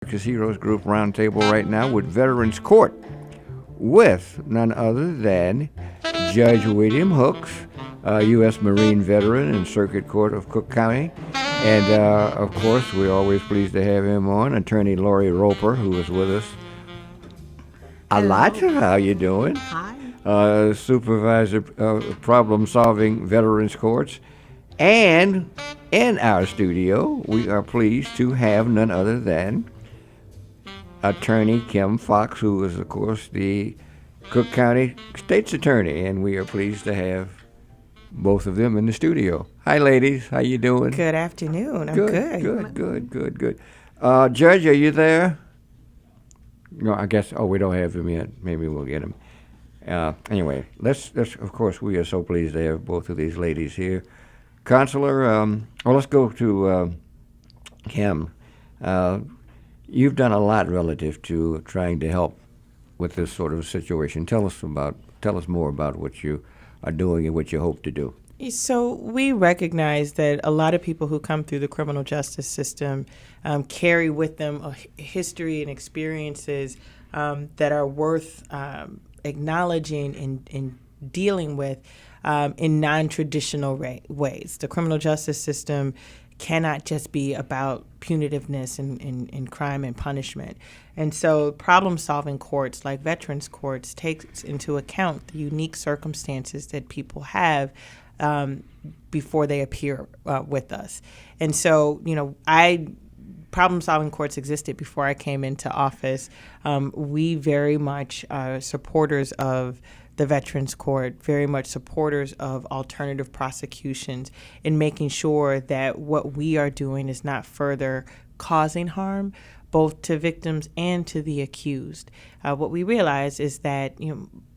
America's Heroes Group Roundtable right now with Veterans Court with none other than Judge William Hooks, U.S. Marine veteran and Circuit Court of Cook County. And, of course, we're always pleased to have him on, Attorney Lori Roper, who is with us a lot. How you doing? Hi. Supervisor Problem-Solving Veterans Courts. And in our studio, we are pleased to have none other than Attorney Kim Foxx, who is, of course, the Cook County State's Attorney, and we are pleased to have both of them in the studio. Hi, ladies. How you doing? Good afternoon. I'm Good. Judge, are you there? No, I guess. Oh, we don't have him yet. Maybe we'll get him. Anyway, let's. Of course, we are so pleased to have both of these ladies here. Counselor, let's go to Kim. You've done a lot relative to trying to help with this sort of situation. Tell us more about what you are doing and what you hope to do. So we recognize that a lot of people who come through the criminal justice system carry with them a history and experiences that are worth acknowledging and dealing with in non-traditional ways. The criminal justice system cannot just be about punitiveness and crime and punishment. And so problem-solving courts like veterans courts takes into account the unique circumstances that people have before they appear with us. And so, problem-solving courts existed before I came into office. We very much are supporters of the Veterans Court, very much supporters of alternative prosecutions in making sure that what we are doing is not further causing harm both to victims and to the accused. What we realize is that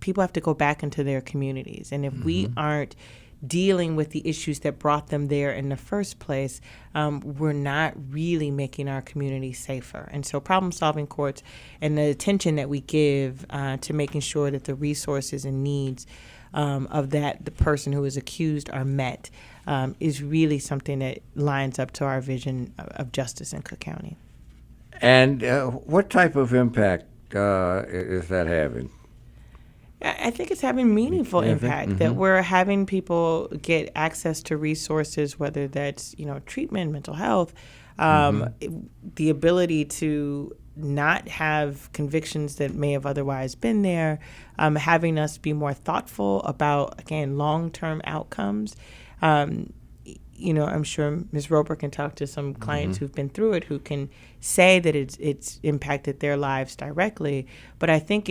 people have to go back into their communities, and if we aren't dealing with the issues that brought them there in the first place, we're not really making our community safer. And so problem-solving courts and the attention that we give to making sure that the resources and needs of the person who is accused are met is really something that lines up to our vision of justice in Cook County. And what type of impact is that having? I think it's having meaningful impact, that we're having people get access to resources, whether that's, treatment, mental health, the ability to not have convictions that may have otherwise been there, having us be more thoughtful about, again, long-term outcomes. I'm sure Ms. Roper can talk to some clients who've been through it who can say that it's impacted their lives directly. But I think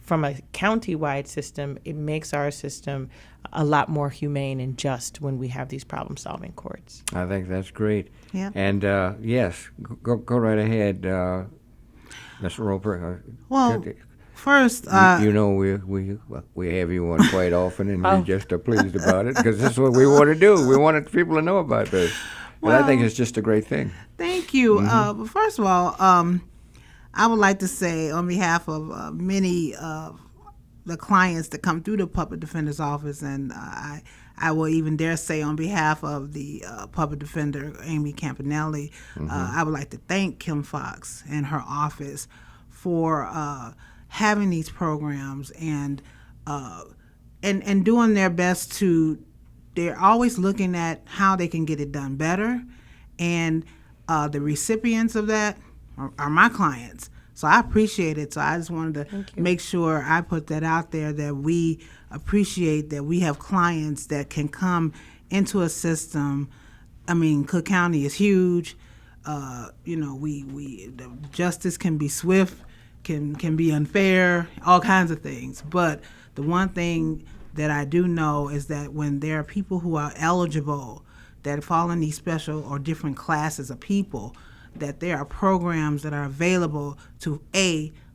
from a county-wide system, it makes our system a lot more humane and just when we have these problem-solving courts. I think that's great. Yeah. And yes, go right ahead, Mr. Roper. Well, first, we have you on quite often, and we just are pleased about it because this is what we want to do. We want people to know about this. But I think it's just a great thing. Thank you. But first of all, I would like to say on behalf of many of the clients that come through the public defender's office, and I will even dare say on behalf of the public defender, Amy Campanelli, I would like to thank Kim Foxx and her office for having these programs and doing their best to. They're always looking at how they can get it done better, and the recipients of that are my clients. So I appreciate it. So I just wanted to make sure I put that out there, that we appreciate that we have clients that can come into a system. I mean, Cook County is huge. The justice can be swift, can be unfair, all kinds of things. But the one thing that I do know is that when there are people who are eligible that fall in these special or different classes of people, that there are programs that are available to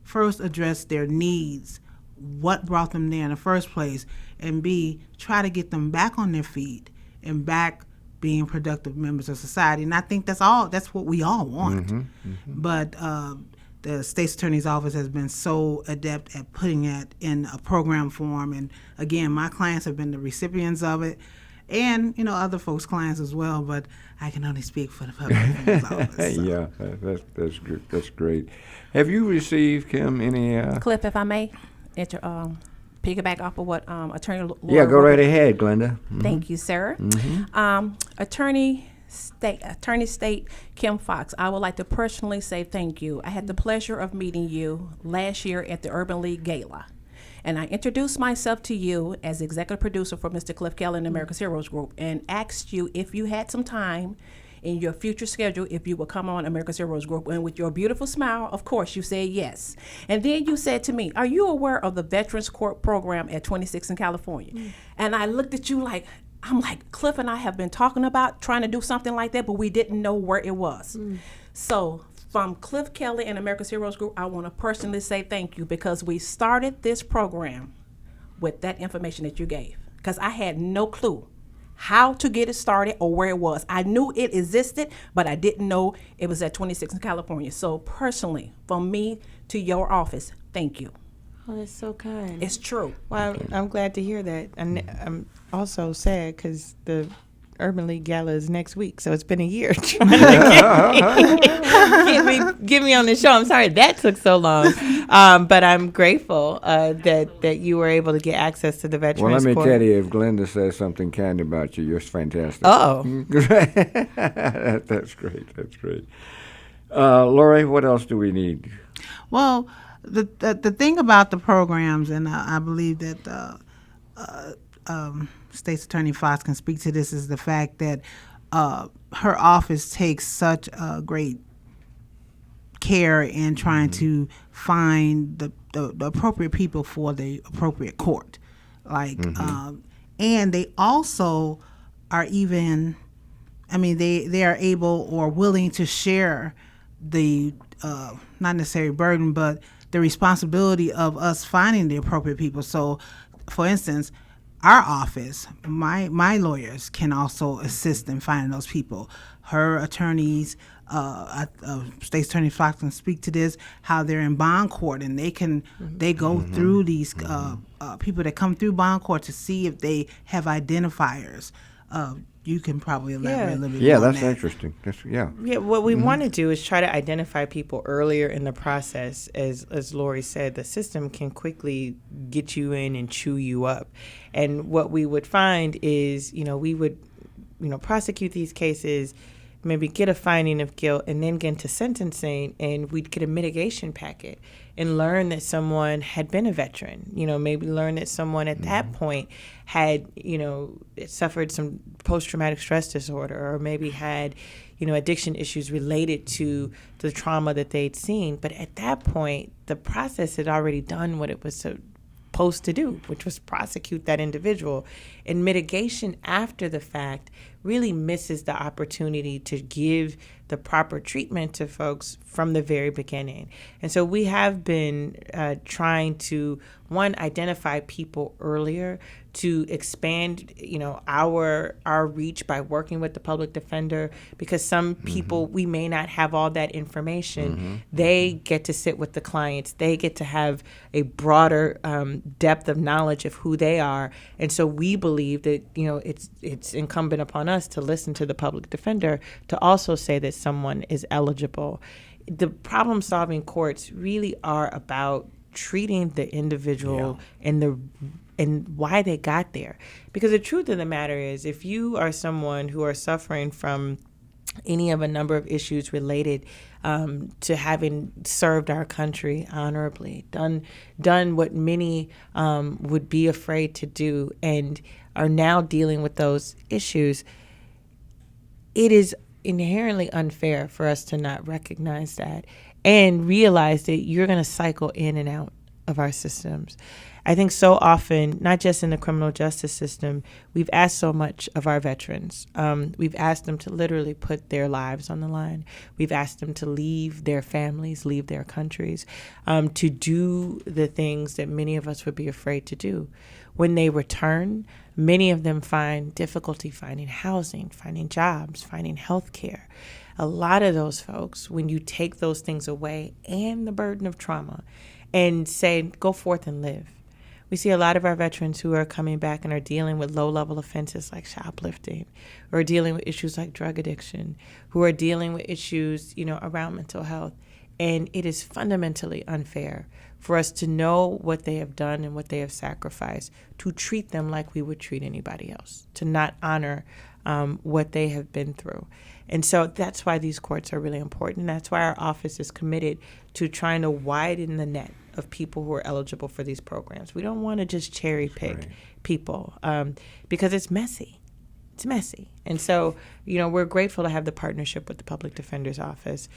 first address their needs, what brought them there in the first place, and B, try to get them back on their feet and back being productive members of society. And I think that's what we all want. But the state's attorney's office has been so adept at putting it in a program form. And again, my clients have been the recipients of it. and other folks' clients as well. But I can only speak for the public defender's office. So. Yeah, that's good. That's great. Have you received, Kim, any? Cliff, if I may, piggyback off of what Attorney Laura. Yeah, go right ahead, Glenda. Thank you, sir. Attorney State Kim Foxx, I would like to personally say thank you. I had the pleasure of meeting you last year at the Urban League Gala. And I introduced myself to you as executive producer for Mr. Cliff Kelly and America's Heroes Group and asked you if you had some time in your future schedule if you would come on America's Heroes Group. And with your beautiful smile, of course, you said yes. And then you said to me, are you aware of the Veterans Court program at 26 in California? And I looked at you like, I'm like, Cliff and I have been talking about trying to do something like that, but we didn't know where it was. So from Cliff Kelly and America's Heroes Group, I want to personally say thank you because we started this program with that information that you gave because I had no clue how to get it started or where it was. I knew it existed, but I didn't know it was at 26 in California. So personally, from me to your office, thank you. Oh, that's so kind. It's true. Well, I'm glad to hear that. And I'm also sad because the Urban League Gala is next week, so it's been a year trying to get me on the show. I'm sorry that took so long, but I'm grateful that you were able to get access to the Veterans Well, let me Court. tell you, if Glenda says something kind about you, you're fantastic. Oh, That's great. That's great. Lori, what else do we need? Well, the thing about the programs, and I believe that State's Attorney Foxx can speak to this, is the fact that her office takes such great care in trying to find the appropriate people for the appropriate court. And they also are even, they are able or willing to share the, not necessarily burden, but the responsibility of us finding the appropriate people. So, for instance, our office, my lawyers can also assist in finding those people. Her attorneys, State's Attorney Foxx can speak to this, how they're in bond court and they go through these people that come through bond court to see if they have identifiers. You can probably elaborate a little bit more on That's that. interesting. yeah. What we want to do is try to identify people earlier in the process. As Lori said, the system can quickly get you in and chew you up. And what we would find is, we would, prosecute these cases, maybe get a finding of guilt, and then get into sentencing, and we'd get a mitigation packet and learn that someone had been a veteran, maybe learn that someone at that point had, suffered some post-traumatic stress disorder, or maybe had, addiction issues related to the trauma that they'd seen. But at that point, the process had already done what it was supposed to do, which was prosecute that individual. And mitigation after the fact really misses the opportunity to give the proper treatment to folks from the very beginning. And so we have been trying to, one, identify people earlier, to expand, our reach by working with the public defender, because some people, we may not have all that information. They get to sit with the clients. They get to have a broader depth of knowledge of who they are. And so we believe that, it's incumbent upon us to listen to the public defender to also say that someone is eligible. The problem-solving courts really are about treating the individual and why they got there. Because the truth of the matter is, if you are someone who are suffering from any of a number of issues related to having served our country honorably, done what many would be afraid to do, and are now dealing with those issues, it is inherently unfair for us to not recognize that and realize that you're going to cycle in and out of our systems. I think so often, not just in the criminal justice system, we've asked so much of our veterans. We've asked them to literally put their lives on the line. We've asked them to leave their families, leave their countries, to do the things that many of us would be afraid to do. When they return, many of them find difficulty finding housing, finding jobs, finding health care. A lot of those folks, when you take those things away and the burden of trauma and say, go forth and live, We see a lot of our veterans who are coming back and are dealing with low-level offenses like shoplifting, or dealing with issues like drug addiction, who are dealing with issues, around mental health. And it is fundamentally unfair for us to know what they have done and what they have sacrificed, to treat them like we would treat anybody else, to not honor what they have been through. And so that's why these courts are really important. And that's why our office is committed to trying to widen the net of people who are eligible for these programs. We don't want to just cherry pick people because it's messy. It's messy. And so, we're grateful to have the partnership with the Public Defender's Office,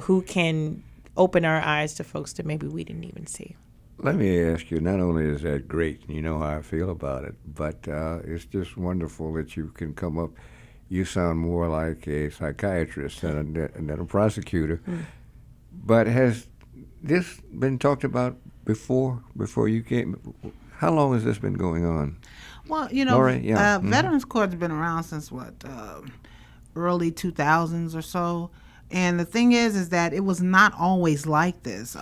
who can open our eyes to folks that maybe we didn't even see. Let me ask you, not only is that great, you know how I feel about it, but it's just wonderful that you can come up. You sound more like a psychiatrist than a prosecutor. But has this been talked about before you came? How long has this been going on? Well, Lori? Yeah. Veterans Court's been around since early 2000s or so. And the thing is that it was not always like this.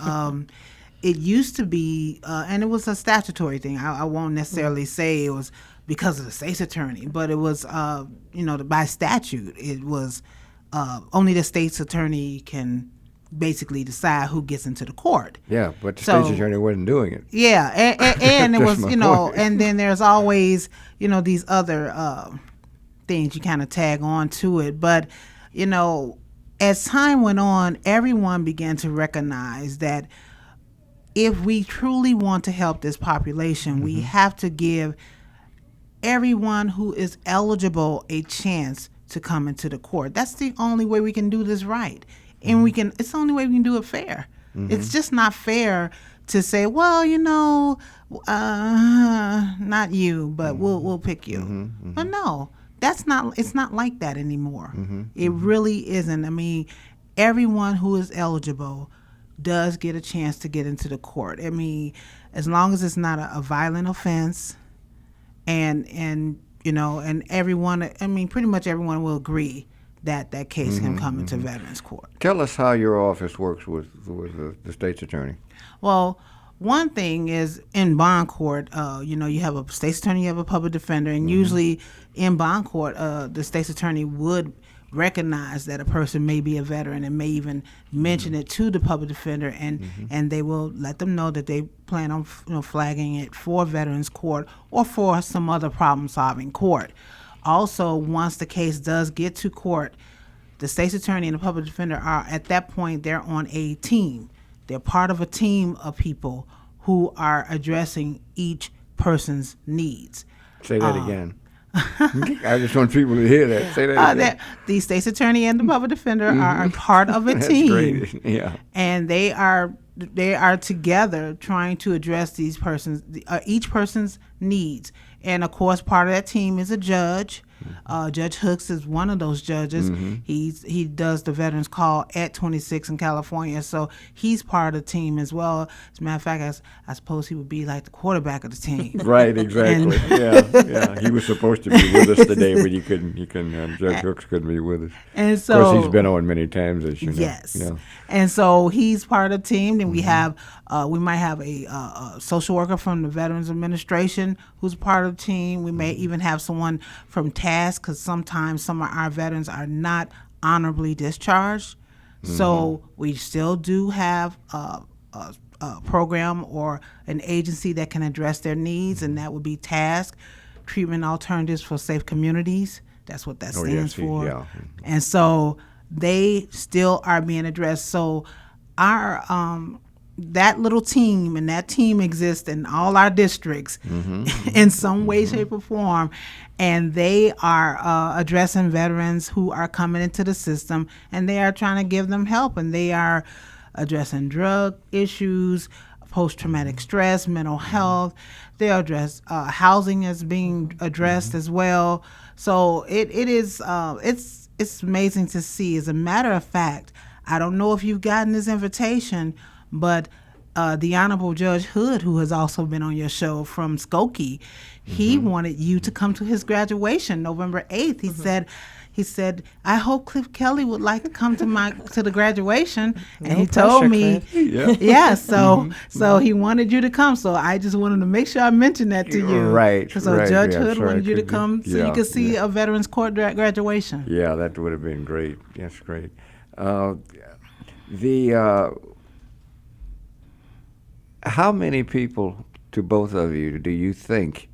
It used to be, and it was a statutory thing. I won't necessarily say it was because of the state's attorney, but it was, by statute, it was only the state's attorney can basically decide who gets into the court. Yeah, but the state's attorney wasn't doing it. Yeah, and it was, point. And then there's always, these other things you kind of tag on to it. But, as time went on, everyone began to recognize that if we truly want to help this population, we have to give everyone who is eligible a chance to come into the court. That's the only way we can do this right. And it's the only way we can do it fair. It's just not fair to say, well, not you, but we'll pick you. But no, it's not like that anymore. It really isn't. I mean, everyone who is eligible does get a chance to get into the court. I mean, as long as it's not a violent offense, and everyone, pretty much everyone will agree that case can come into Veterans Court. Tell us how your office works with the state's attorney. Well, one thing is in bond court, you have a state's attorney, you have a public defender, and usually in bond court, the state's attorney would recognize that a person may be a veteran and may even mention it to the public defender, and they will let them know that they plan on flagging it for Veterans Court or for some other problem-solving court. Also, once the case does get to court, the state's attorney and the public defender are, at that point, they're on a team. They're part of a team of people who are addressing each person's needs. Say that again. I just want people to hear that. Say that again. The state's attorney and the public defender are part of a team. That's great. Yeah. And they are together trying to address each person's needs. And of course, part of that team is a judge. Judge Hooks is one of those judges. He does the Veterans Call at 26 in California, so he's part of the team as well. As a matter of fact, I suppose he would be like the quarterback of the team. Right, exactly. Yeah. He was supposed to be with us today, but he couldn't. Judge Hooks couldn't be with us. And so, of course, he's been on many times, as you know. Yes. Yeah. And so he's part of the team. Then we might have a social worker from the Veterans Administration who's part of the team. We may even have someone from task, because sometimes some of our veterans are not honorably discharged. So we still do have a program or an agency that can address their needs, and that would be task, Treatment Alternatives for Safe Communities. That's what that stands for. Yeah. And so they still are being addressed. So our that little team, and that team exists in all our districts in some way, shape, or form, and they are addressing veterans who are coming into the system, and they are trying to give them help, and they are addressing drug issues, post-traumatic stress, mental health. They address housing is being addressed as well. So it's amazing to see. As a matter of fact, I don't know if you've gotten this invitation, but the Honorable Judge Hood, who has also been on your show from Skokie, he wanted you to come to his graduation November 8th. He said, he said, I hope Cliff Kelly would like to come to the graduation. And No he pressure, told me, Cliff. yeah, so he wanted you to come. So I just wanted to make sure I mentioned that to you. Right, So right, Judge yeah, Hood sorry, wanted you to could come be- so you yeah, could see yeah. a Veterans Court graduation. Yeah, that would have been great. Yes, great. How many people, to both of you, do you think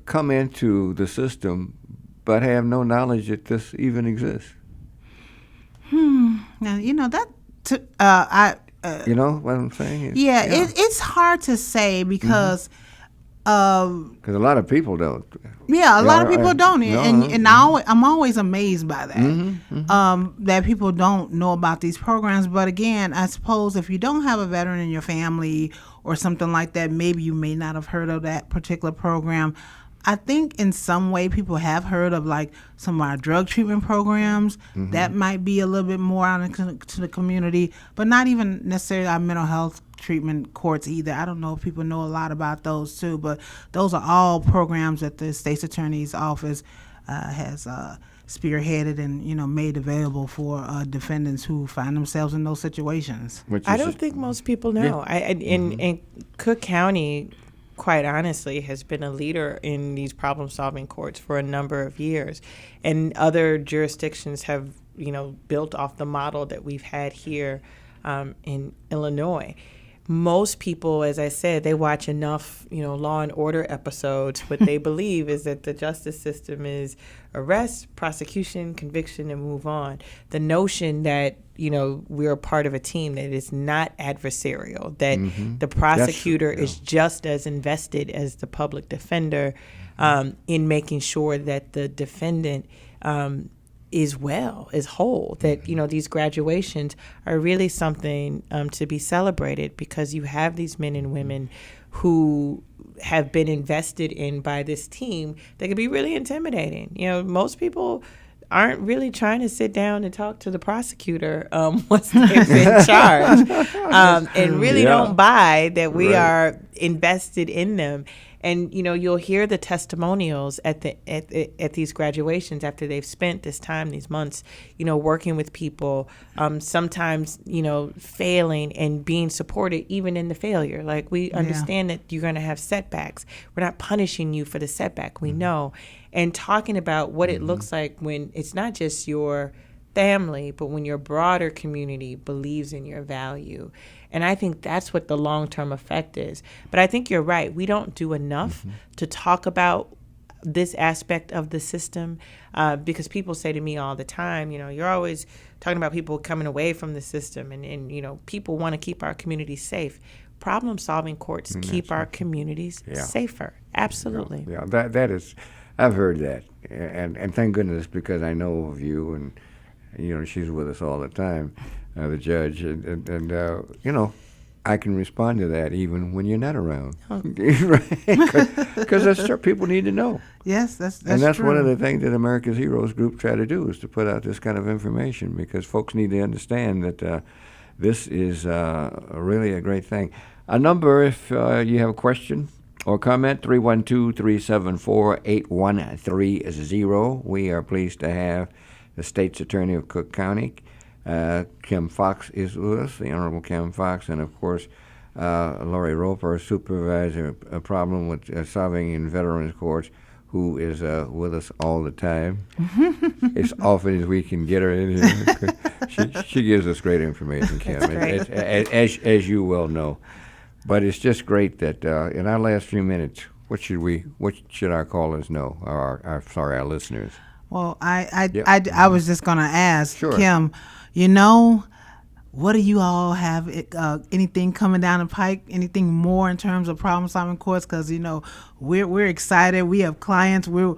come into the system but have no knowledge that this even exists? Now, You know what I'm saying? it's hard to say because Because a lot of people don't. yeah, a lot of people don't, no, and I'm always amazed by that. That people don't know about these programs. But again, I suppose if you don't have a veteran in your family or something like that, maybe you may not have heard of that particular program. I think in some way people have heard of like some of our drug treatment programs. That might be a little bit more out into the community, but not even necessarily our mental health treatment courts either. I don't know if people know a lot about those too, but those are all programs that the state's attorney's office has spearheaded and made available for defendants who find themselves in those situations. I don't think most people know. In Cook County, quite honestly, has been a leader in these problem-solving courts for a number of years, and other jurisdictions have, built off the model that we've had here in Illinois. Most people, as I said, they watch enough, Law and Order episodes. What they believe is that the justice system is arrest, prosecution, conviction, and move on. The notion that, we're a part of a team that is not adversarial, that the prosecutor is just as invested as the public defender in making sure that the defendant is whole, that, these graduations are really something to be celebrated, because you have these men and women who have been invested in by this team that can be really intimidating. Most people aren't really trying to sit down and talk to the prosecutor once they've been charged, and really don't buy that we are invested in them. And you'll hear the testimonials at these graduations after they've spent this time, these months, working with people. Sometimes failing and being supported even in the failure. Like, we understand that you're going to have setbacks. We're not punishing you for the setback. We know, and talking about what it looks like when it's not just your family, but when your broader community believes in your value. And I think that's what the long-term effect is. But I think you're right. We don't do enough to talk about this aspect of the system, because people say to me all the time, you're always talking about people coming away from the system, and people want to keep our communities safe. Problem-solving courts keep our communities safer. Absolutely. Yeah, that is, I've heard that. And thank goodness, because I know of you, and she's with us all the time, the judge, and I can respond to that even when you're not around, because that's people need to know. Yes, that's true. One of the things that America's Heroes Group try to do, is to put out this kind of information, because folks need to understand that this is really a great thing. A number, if you have a question or comment, 312-374-8130. We are pleased to have the State's Attorney of Cook County, Kim Foxx, is with us, the Honorable Kim Foxx, and of course Lori Roper, Supervisor, a problem with solving in Veterans Courts, who is with us all the time, as often as we can get her in here. She gives us great information, Kim, as you well know. But it's just great that in our last few minutes, what should our callers know, or our listeners? Well, I was just going to ask, Sure. Kim, what do you all have, anything coming down the pike, anything more in terms of problem-solving courts? Because, we're excited. We have clients. We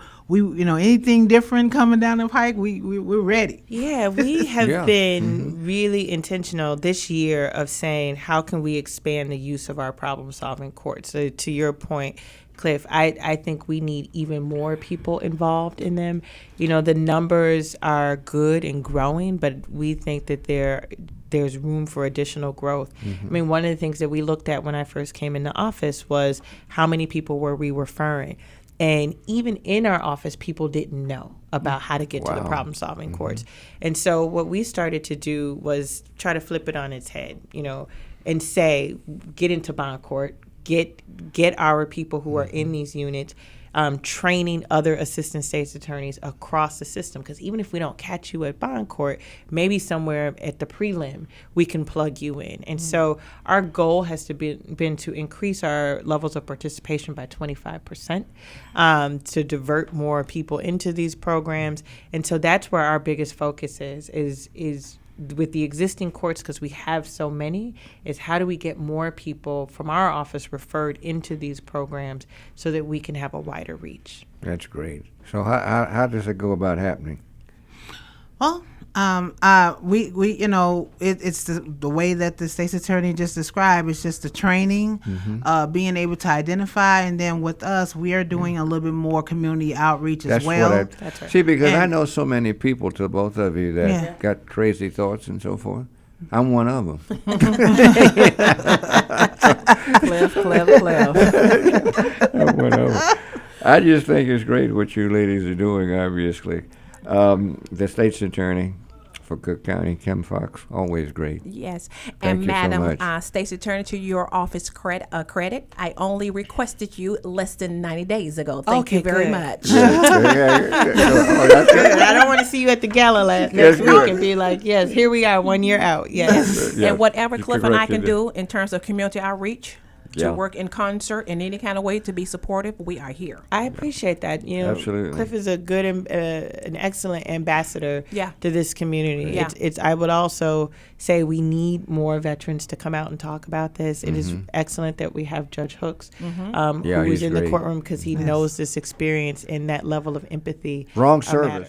anything different coming down the pike, we're ready. Yeah, we have been really intentional this year of saying, how can we expand the use of our problem-solving courts? So to your point, Cliff, I think we need even more people involved in them. The numbers are good and growing, but we think that there's room for additional growth. I mean, one of the things that we looked at when I first came into office was how many people were we referring. And even in our office, people didn't know about how to get to the Wow. problem-solving courts. And so what we started to do was try to flip it on its head, and say, get into bond court, get our people who are in these units, training other assistant state's attorneys across the system. Because even if we don't catch you at bond court, maybe somewhere at the prelim, we can plug you in. And so our goal has to been to increase our levels of participation by 25%, to divert more people into these programs. And so that's where our biggest focus is with the existing courts, because we have so many, is how do we get more people from our office referred into these programs so that we can have a wider reach. That's great. So how does it go about happening? Well, it's the way that the state's attorney just described. It's just the training, being able to identify, and then with us, we are doing a little bit more community outreach as well. That's right. See, because I And- know so many people, to both of you, that got crazy thoughts and so forth. I'm one of them. Cliff. I'm one of 'em. I just think it's great what you ladies are doing, obviously. The state's attorney for Cook County, Kim Foxx, always great. Yes. Thank And you so Madam much. State's Attorney, to your office credit, I only requested you less than 90 days ago. Thank Okay, you very good. much. Oh, that's Good. it. I don't want to see you at the gala next Yes, week good. and be like, yes, here we are, 1 year out. Yes. Yeah. And whatever You Cliff and I corrected can it. do in terms of community outreach, to Yeah. work in concert in any kind of way to be supportive, we are here. I appreciate that. Absolutely. Cliff is a good, an excellent ambassador Yeah. to this community. Yeah. It's. I would also say we need more veterans to come out and talk about this. It is excellent that we have Judge Hooks, Yeah, who is he's in the great. courtroom because he knows this experience and that level of empathy. Wrong matters. service.